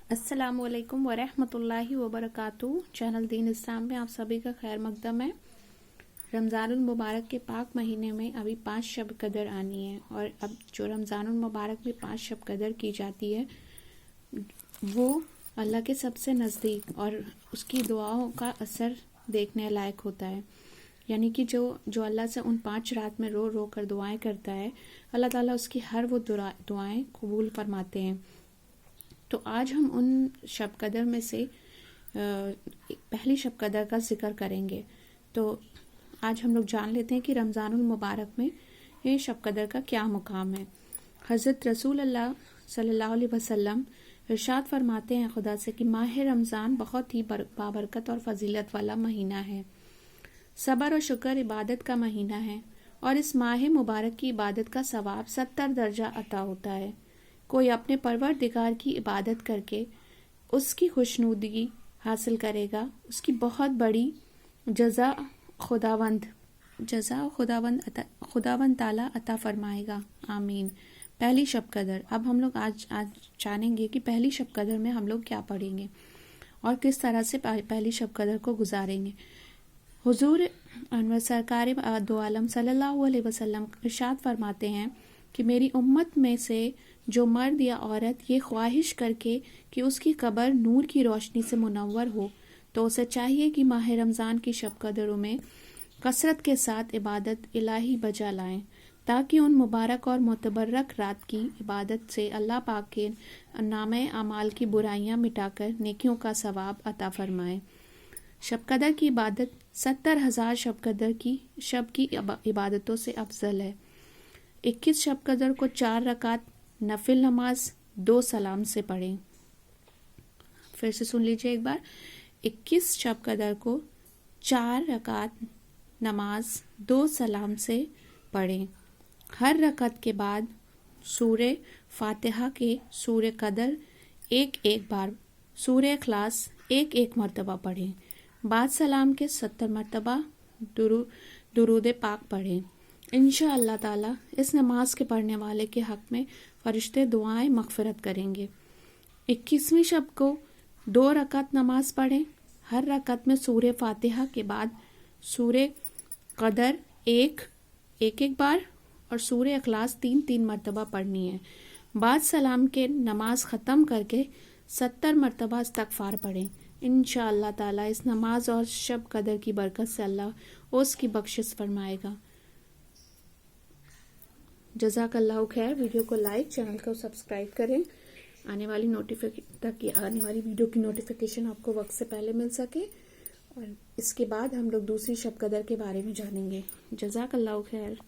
अस्सलामु अलैकुम वरहमतुल्लाहि वबरकातुहू। चैनल दीन इस्लाम में आप सभी का खैर मकदम है। रमज़ानुल मुबारक के पाक महीने में अभी 5 शब कदर आनी है, और अब जो रमज़ानुल मुबारक में 5 शब कदर की जाती है वो अल्लाह के सबसे नज़दीक और उसकी दुआओं का असर देखने लायक होता है। यानी कि जो अल्लाह से उन 5 रात में रो रो कर दुआएं करता है, अल्लाह ताला उसकी हर वो दुआएं कबूल फरमाते हैं। तो आज हम उन शब कदर में से पहली शब कदर का जिक्र करेंगे। तो आज हम लोग जान लेते हैं कि रमज़ानुल मुबारक में ये शब कदर का क्या मुकाम है। हज़रत रसूल अल्लाह सल्लल्लाहु अलैहि वसल्लम इरशाद फरमाते हैं खुदा से कि माह रमज़ान बहुत ही बाबरकत और फजीलत वाला महीना है। सब्र और शुक्र इबादत का महीना है, और इस माह मुबारक की इबादत का सवाब 70 दर्जा अता होता है। कोई अपने परवरदिगार की इबादत करके उसकी खुशनुदगी हासिल करेगा, उसकी बहुत बड़ी जज़ा खुदावंद ताला अता फरमाएगा। आमीन। पहली शब कदर। अब हम लोग आज जानेंगे कि पहली शब कदर में हम लोग क्या पढ़ेंगे और किस तरह से पहली शब कदर को गुजारेंगे। हुजूर अनवर सरकार दो आलम सल्लल्लाहु अलैहि वसल्लम इरशाद फरमाते हैं कि मेरी उम्मत में से जो मर्द या औरत ये ख्वाहिश करके कि उसकी कब्र नूर की रोशनी से मुनव्वर हो, तो उसे चाहिए कि माह रमज़ान की शब कदरों में कसरत के साथ इबादत इलाही बजा लाएं, ताकि उन मुबारक और मुतबर्रक रात की इबादत से अल्लाह पाक के नामे अमाल की बुराइयां मिटाकर नेकियों का सवाब अता फरमाए। शब कदर की इबादत 70,000 शब की इबादतों से अफजल है। 21 शब कदर को 4 रकात नफिल नमाज 2 सलाम से पढ़ें। फिर से सुन लीजिए एक बार। 21 शब कदर को 4 रकात नमाज 2 सलाम से पढ़ें। हर रकात के बाद सूरे फातिहा के सूरे कदर एक बार, सूरे इखलास एक मरतबा पढ़ें। बाद सलाम के 70 मरतबा दुरूद पाक पढ़ें। इंशाअल्लाह ताला इस नमाज के पढ़ने वाले के हक में फरिश्ते दुआएं मगफिरत करेंगे। 21वीं शब को 2 रकात नमाज पढ़ें। हर रकात में सूरे फातिहा के बाद सूरे कदर एक बार और सूरे इखलास 3 मरतबा पढ़नी है। बाद सलाम के नमाज ख़त्म करके 70 मरतबा इस्तग़फ़ार पढ़ें। इंशाअल्लाह ताला इस नमाज और शब कदर की बरकत से अल्लाह उसकी बख्शिश फरमाएगा। जज़ाकल्लाहु खैर। वीडियो को लाइक, चैनल को सब्सक्राइब करें, आने वाली वीडियो की नोटिफिकेशन आपको वक्त से पहले मिल सके। और इसके बाद हम लोग दूसरी शब कदर के बारे में जानेंगे। जज़ाकल्लाहु खैर।